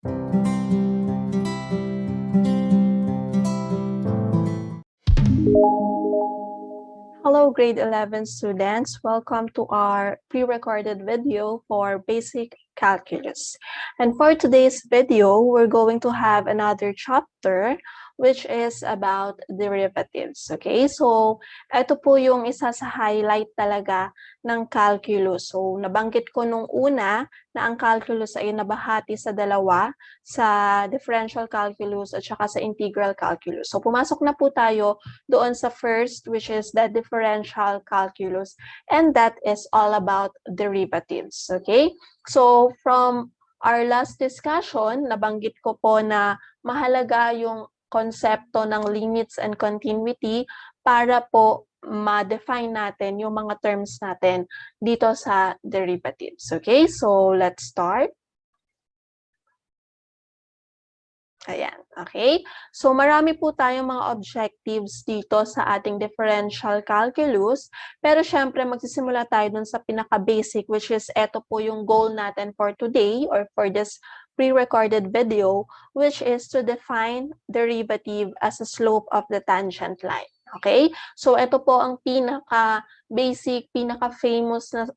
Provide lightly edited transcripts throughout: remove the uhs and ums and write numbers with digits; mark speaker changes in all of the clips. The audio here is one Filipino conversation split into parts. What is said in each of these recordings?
Speaker 1: Hello, grade 11 students. Welcome to our pre-recorded video for basic calculus. And for today's video, we're going to have another chapter which is about derivatives. Okay, so ito po yung isa sa highlight talaga ng calculus. So nabanggit ko nung una na ang calculus ay nabahati sa dalawa, sa differential calculus at saka sa integral calculus. So pumasok na po tayo doon sa first, which is the differential calculus, and that is all about derivatives. Okay, so from our last discussion, nabanggit ko po na mahalaga yung konsepto ng limits and continuity para po ma-define natin yung mga terms natin dito sa derivatives. Okay, so let's start. Ayan, okay? So marami po tayong mga objectives dito sa ating differential calculus, pero syempre magsisimula tayo dun sa pinaka-basic, which is eto po yung goal natin for today or for this pre-recorded video, which is to define derivative as a slope of the tangent line. Okay? So ito po ang pinaka-basic, pinaka-famous na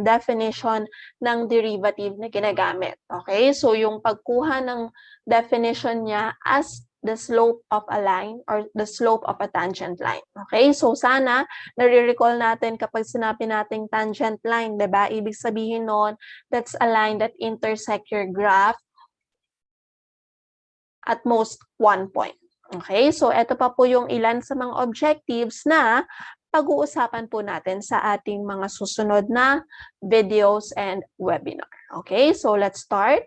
Speaker 1: definition ng derivative na ginagamit. Okay? So yung pagkuha ng definition niya as the slope of a line or the slope of a tangent line. Okay? So sana nare-recall natin kapag sinabi nating tangent line, 'di ba? Ibig sabihin noon, that's a line that intersect your graph at most one point. Okay? So ito pa po yung ilan sa mga objectives na pag-uusapan po natin sa ating mga susunod na videos and webinar. Okay? So let's start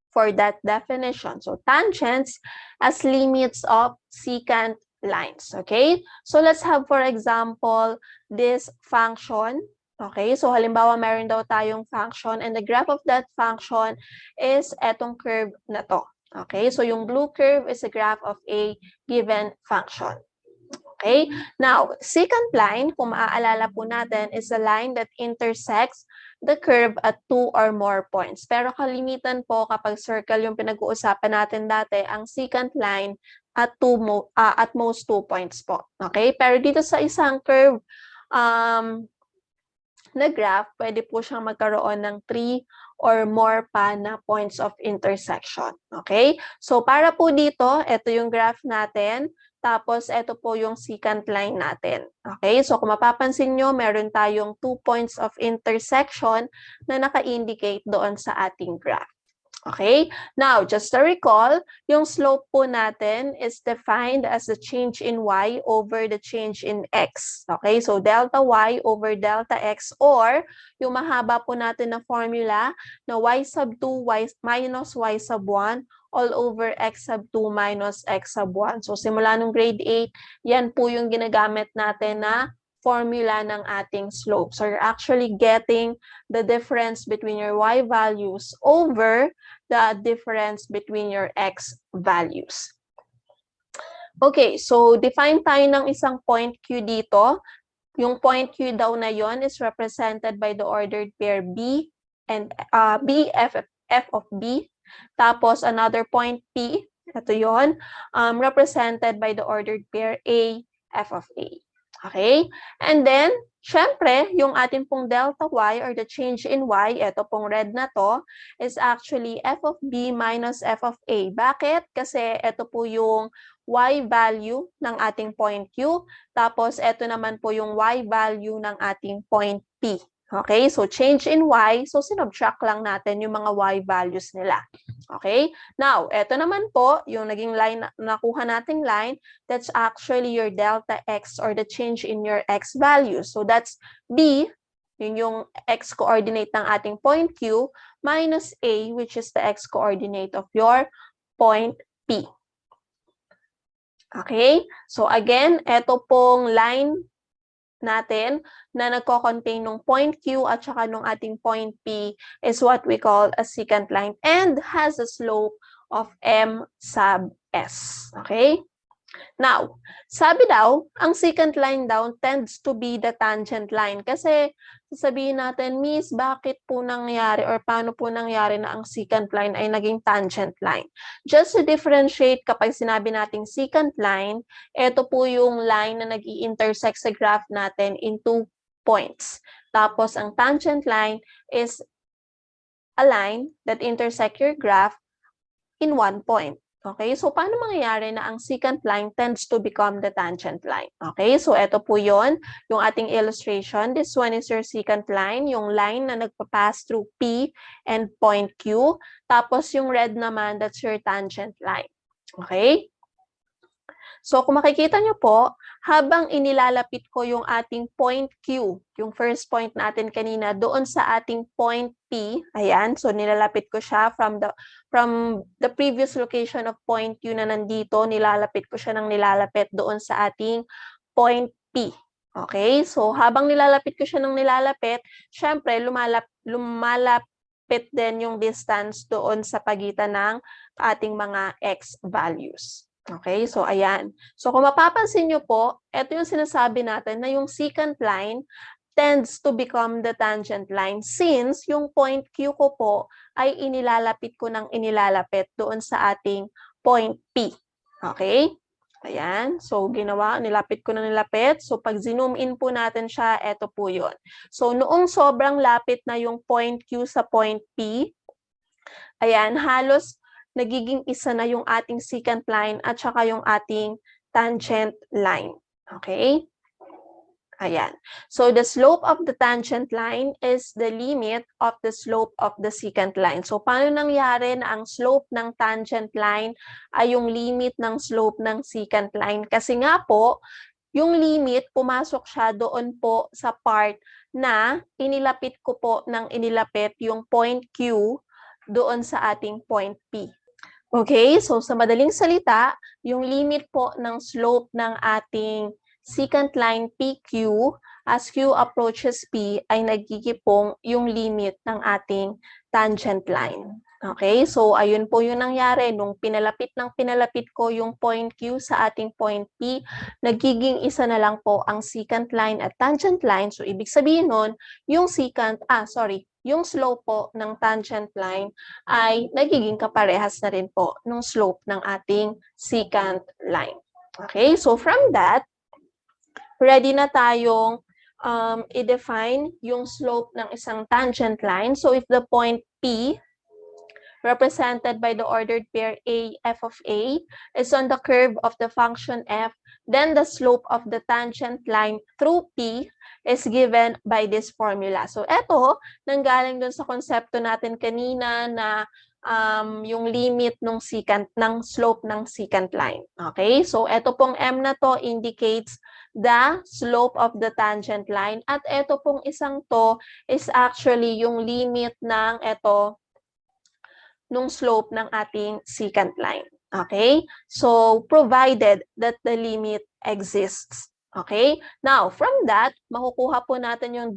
Speaker 1: for that definition. So tangents as limits of secant lines. Okay? So let's have, for example, this function. Okay? So halimbawa, meron daw tayong function and the graph of that function is etong curve na to. Okay? So yung blue curve is a graph of a given function. Okay? Now, secant line, kung maaalala po natin, is a line that intersects the curve at two or more points. Pero kalimitan po kapag circle yung pinag-uusapan natin dati, ang secant line at most 2 points po. Okay? Pero dito sa isang curve na graph, pwede po siyang magkaroon ng 3 or more pa na points of intersection. Okay? So para po dito, ito yung graph natin. Tapos, ito po yung secant line natin. Okay? So, kung mapapansin nyo, meron tayong 2 points of intersection na naka-indicate doon sa ating graph. Okay? Now, just to recall, yung slope po natin is defined as the change in y over the change in x. Okay? So, delta y over delta x, or yung mahaba po natin na formula na y sub 2 minus y sub 1 all over x sub 2 minus x sub 1. So, simula nung grade 8, yan po yung ginagamit natin na formula ng ating slope. So, you're actually getting the difference between your y values over the difference between your x values. Okay, so define tayo ng isang point Q dito. Yung point Q daw na yon is represented by the ordered pair B and B, F of B. Tapos, another point P, ito yun, represented by the ordered pair A, F of A. Okay? And then, syempre, yung ating pong delta Y or the change in Y, ito pong red na to, is actually F of B minus F of A. Bakit? Kasi ito po yung Y value ng ating point Q, tapos ito naman po yung Y value ng ating point P. Okay, so change in y, so sinubtract lang natin yung mga y values nila. Okay, now, eto naman po, yung naging line, nakuha nating line, that's actually your delta x or the change in your x value. So that's b, yun yung x coordinate ng ating point Q, minus a, which is the x coordinate of your point P. Okay, so again, eto pong line natin na nagko-contain ng point Q at saka ng ating point P is what we call a secant line and has a slope of M sub S. Okay? Now, sabi daw, ang secant line daw tends to be the tangent line kasi sasabihin natin, Miss, bakit po nangyari or paano po nangyari na ang secant line ay naging tangent line? Just to differentiate, kapag sinabi nating secant line, ito po yung line na nag-i-intersect sa graph natin in 2 points. Tapos ang tangent line is a line that intersect your graph in 1 point. Okay, so paano mangyayari na ang secant line tends to become the tangent line? Okay, so ito po yon, yung ating illustration. This one is your secant line, yung line na nagpa-pass through P and point Q. Tapos yung red naman, that's your tangent line. Okay? So kung makikita nyo po, habang inilalapit ko yung ating point Q, yung first point natin kanina, doon sa ating point P, ayan, so nilalapit ko siya from the previous location of point Q na nandito, nilalapit ko siya ng nilalapit doon sa ating point P. Okay, so habang nilalapit ko siya ng nilalapit, syempre lumalapit din yung distance doon sa pagitan ng ating mga x values. Okay, so ayan. So kung mapapansin nyo po, ito yung sinasabi natin na yung secant line tends to become the tangent line since yung point Q ko po ay inilalapit ko ng inilalapit doon sa ating point P. Okay? Ayan. So nilapit ko na nilapit. So pag zoom in po natin siya, ito po yun. So noong sobrang lapit na yung point Q sa point P, ayan, halos nagiging isa na yung ating secant line at saka yung ating tangent line. Okay? Ayan. So the slope of the tangent line is the limit of the slope of the secant line. So paano nangyari na ang slope ng tangent line ay yung limit ng slope ng secant line? Kasi nga po, yung limit, pumasok siya doon po sa part na inilapit ko po ng inilapit yung point Q doon sa ating point P. Okay, so sa madaling salita, yung limit po ng slope ng ating secant line PQ as Q approaches P ay nagkikipong yung limit ng ating tangent line. Okay, so ayun po yung nangyari nung pinalapit ko yung point Q sa ating point P, nagiging isa na lang po ang secant line at tangent line. So ibig sabihin nun, yung yung slope po ng tangent line ay nagiging kaparehas na rin po ng slope ng ating secant line. Okay, so from that, ready na tayong i-define yung slope ng isang tangent line. So if the point P, represented by the ordered pair A, f of A, is on the curve of the function f, then the slope of the tangent line through P is given by this formula. So eto, nanggaling dun sa konsepto natin kanina na yung limit ng slope ng secant line. Okay? So eto pong M na to indicates the slope of the tangent line at eto pong isang to is actually yung limit ng nung slope ng ating secant line. Okay? So, provided that the limit exists. Okay? Now, from that, makukuha po natin yung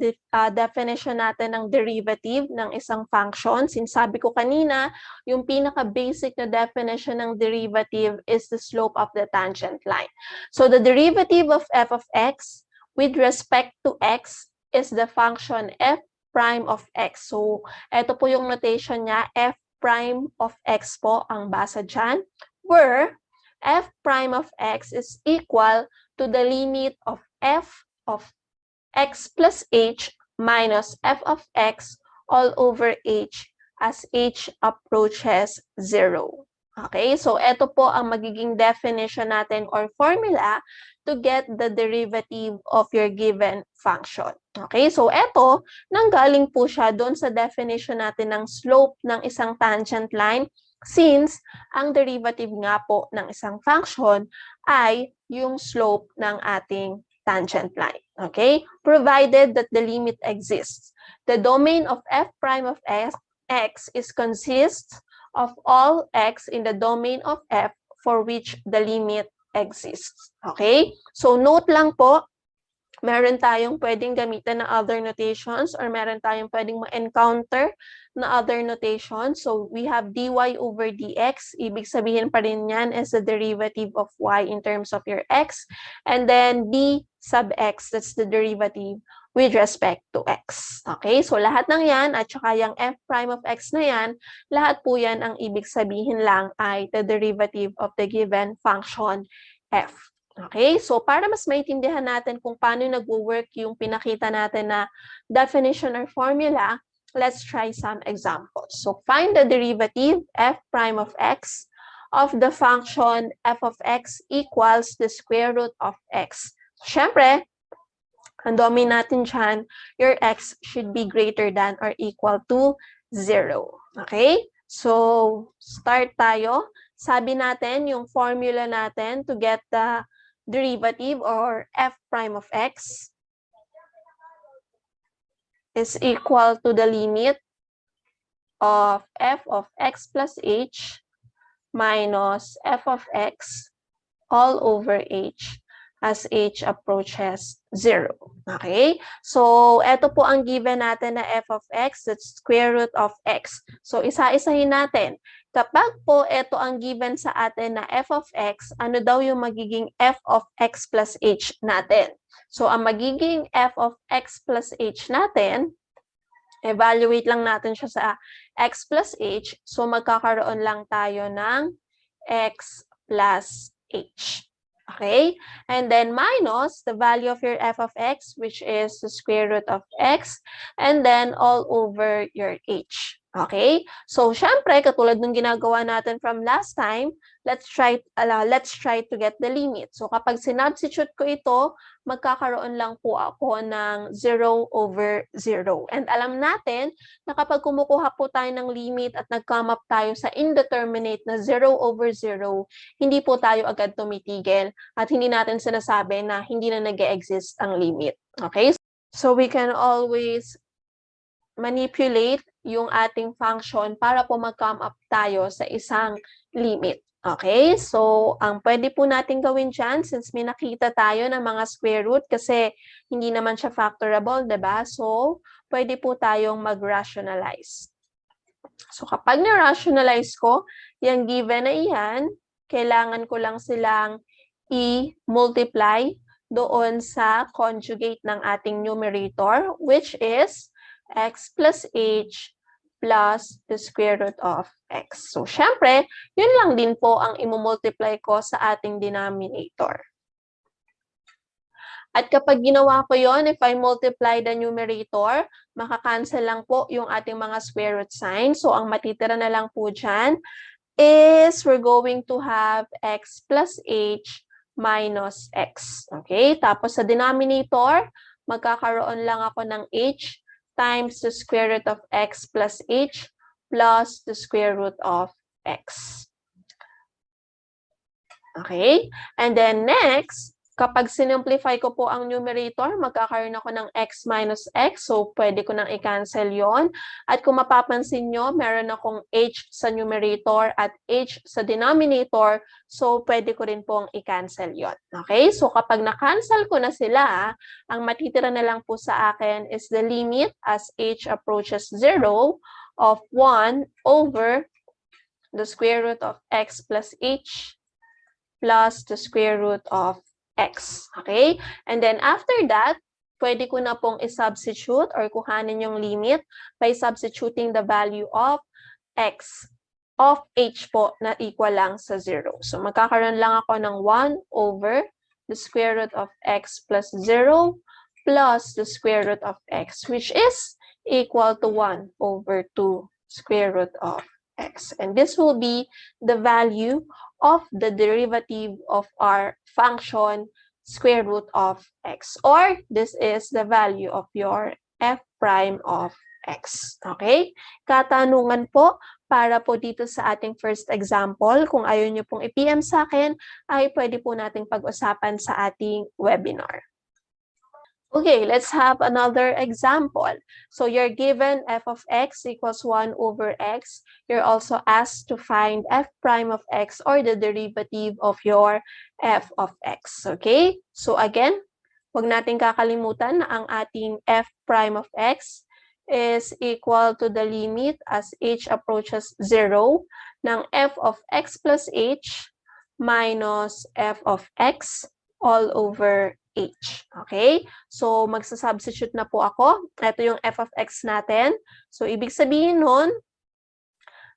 Speaker 1: definition natin ng derivative ng isang function. Since sabi ko kanina, yung pinaka-basic na definition ng derivative is the slope of the tangent line. So, the derivative of f of x with respect to x is the function f prime of x. So, ito po yung notation niya, f prime of x po ang basa dyan, where f prime of x is equal to the limit of f of x plus h minus f of x all over h as h approaches 0. Okay, so ito po ang magiging definition natin or formula to get the derivative of your given function. Okay, so ito, nanggaling po siya doon sa definition natin ng slope ng isang tangent line since ang derivative nga po ng isang function ay yung slope ng ating tangent line. Okay, provided that the limit exists. The domain of f prime of x is consists of all x in the domain of f for which the limit exists. Okay? So note lang po, meron tayong pwedeng gamitan na other notations or meron tayong pwedeng ma-encounter na other notations. So we have dy over dx. Ibig sabihin pa rin yan is the derivative of y in terms of your x. And then d sub x, that's the derivative with respect to x. Okay? So, lahat ng yan at saka yung f prime of x na yan, lahat po yan ang ibig sabihin lang ay the derivative of the given function f. Okay? So, para mas maintindihan natin kung paano nagwo-work yung pinakita natin na definition or formula, let's try some examples. So, find the derivative f prime of x of the function f of x equals the square root of x. Siyempre, ang domain natin dyan, your x should be greater than or equal to 0. Okay? So, start tayo. Sabi natin, yung formula natin to get the derivative or f prime of x is equal to the limit of f of x plus h minus f of x all over h as h approaches 0. Okay? So, ito po ang given natin na f of x, that's square root of x. So, isa-isahin natin. Kapag po ito ang given sa atin na f of x, ano daw yung magiging f of x plus h natin? So, ang magiging f of x plus h natin, evaluate lang natin siya sa x plus h. So, magkakaroon lang tayo ng x plus h. Okay? And then minus the value of your f of x, which is the square root of x, and then all over your h. Okay? So, syempre, katulad ng ginagawa natin from last time, let's try to get the limit. So, kapag sinubstitute ko ito, magkakaroon lang po ako ng 0 over 0. And alam natin na kapag kumukuha po tayo ng limit at nag-come up tayo sa indeterminate na 0 over 0, hindi po tayo agad tumitigil at hindi natin sinasabi na hindi na nag-exist ang limit. Okay? So, we can always manipulate yung ating function para po mag-come up tayo sa isang limit. Okay? So, ang pwede po natin gawin dyan, since may nakita tayo ng mga square root, kasi hindi naman siya factorable, diba? So, pwede po tayong mag-rationalize. So, kapag na-rationalize ko, yung given na iyan, kailangan ko lang silang i-multiply doon sa conjugate ng ating numerator, which is x plus h plus the square root of x. So, syempre, yun lang din po ang imumultiply ko sa ating denominator. At kapag ginawa ko yon, if I multiply the numerator, makakancel lang po yung ating mga square root sign. So, ang matitira na lang po dyan is we're going to have x plus h minus x. Okay? Tapos sa denominator, magkakaroon lang ako ng h times the square root of x plus h plus the square root of x. Okay? And then next, kapag sinimplify ko po ang numerator, magkakaroon ako ng x minus x. So, pwede ko nang i-cancel yon. At kung mapapansin nyo, meron akong h sa numerator at h sa denominator. So, pwede ko rin pong i-cancel yon. Okay? So, kapag na-cancel ko na sila, ang matitira na lang po sa akin is the limit as h approaches 0 of 1 over the square root of x plus h plus the square root of x. Okay? And then after that, pwede ko na pong i-substitute or kuhanin yung limit by substituting the value of x of h po na equal lang sa 0. So, magkakaroon lang ako ng 1 over the square root of x plus 0 plus the square root of x, which is equal to 1 over 2 square root of x. And this will be the value of the derivative of our function square root of x, or this is the value of your f prime of x. Okay? Katanungan po para po dito sa ating first example. Kung ayaw nyo pong i-PM sa akin, ay pwede po nating pag-usapan sa ating webinar. Okay, let's have another example. So you're given f of x equals 1 over x. You're also asked to find f prime of x or the derivative of your f of x. Okay? So again, huwag natin kakalimutan na ang ating f prime of x is equal to the limit as h approaches 0 ng f of x plus h minus f of x all over h. Okay? So, magsasubstitute na po ako. Ito yung f of x natin. So, ibig sabihin nun,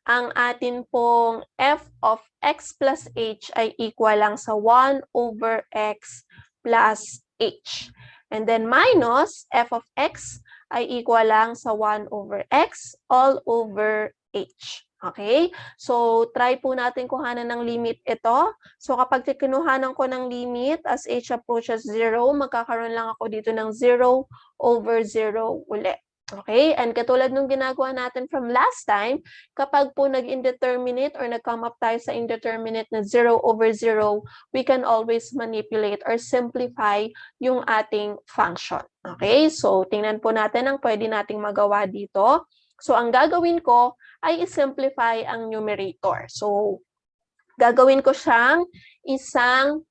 Speaker 1: ang atin pong f of x plus h ay equal lang sa 1 over x plus h. And then minus f of x ay equal lang sa 1 over x all over h. Okay? So, try po natin kuhanan ng limit ito. So, kapag kinuhanan ko ng limit as h approaches 0, magkakaroon lang ako dito ng 0 over 0 ulit. Okay? And katulad nung ginagawa natin from last time, kapag po nag-indeterminate or nag-come up tayo sa indeterminate na 0 over 0, we can always manipulate or simplify yung ating function. Okay? So, tingnan po natin ang pwede nating magawa dito. So, ang gagawin ko ay i-simplify ang numerator. So, gagawin ko siyang isang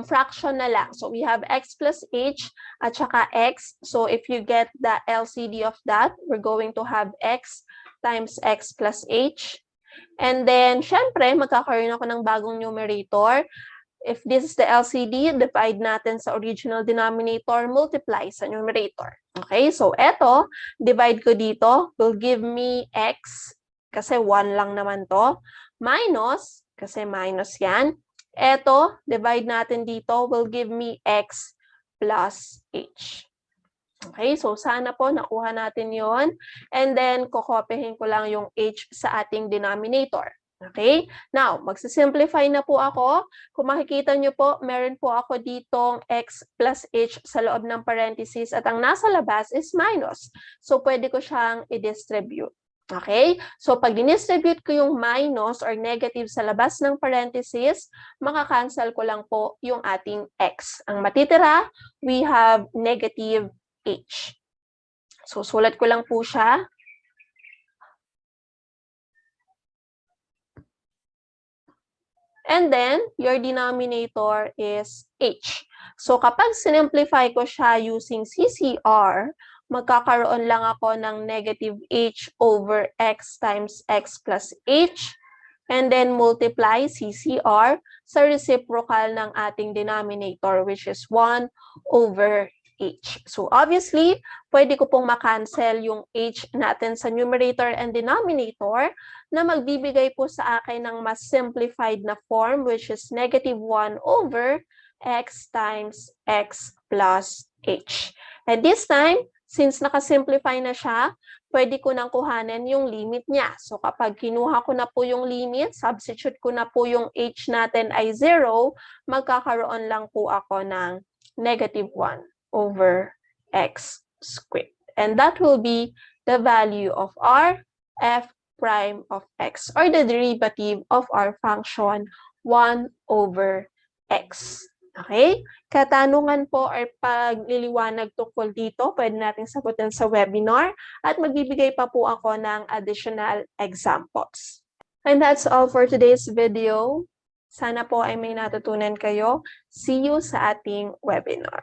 Speaker 1: fraction na lang. So, we have x plus h at saka x. So, if you get the LCD of that, we're going to have x times x plus h. And then, syempre, magkakaroon ako ng bagong numerator. If this is the LCD, divide natin sa original denominator, multiply sa numerator. Okay, so eto, divide ko dito, will give me x, kasi 1 lang naman to, minus, kasi minus yan. Eto, divide natin dito, will give me x plus h. Okay, so sana po nakuha natin yon. And then, kokopyahin ko lang yung h sa ating denominator. Okay, now, magsisimplify na po ako. Kung makikita nyo po, meron po ako ditong x plus h sa loob ng parentheses at ang nasa labas is minus. So, pwede ko siyang i-distribute. Okay? So, pag dinistribute ko yung minus or negative sa labas ng parentheses, makakancel ko lang po yung ating x. Ang matitira, we have negative h. So, sulat ko lang po siya. And then, your denominator is h. So, kapag sinimplify ko siya using CCR, magkakaroon lang ako ng negative h over x times x plus h. And then, multiply CCR sa reciprocal ng ating denominator, which is 1 over h. So, obviously, pwede ko pong makancel yung h natin sa numerator and denominator na magbibigay po sa akin ng mas simplified na form, which is negative 1 over x times x plus h. And this time, since nakasimplify na siya, pwede ko nang kuhanin yung limit niya. So, kapag kinuha ko na po yung limit, substitute ko na po yung h natin ay 0, magkakaroon lang po ako ng negative 1 over x squared. And that will be the value of our f prime of x, or the derivative of our function 1 over x. Okay? Katanungan po or pagliliwanag tungkol dito, pwede natin sagutin sa webinar at magbibigay pa po ako ng additional examples. And that's all for today's video. Sana po ay may natutunan kayo. See you sa ating webinar.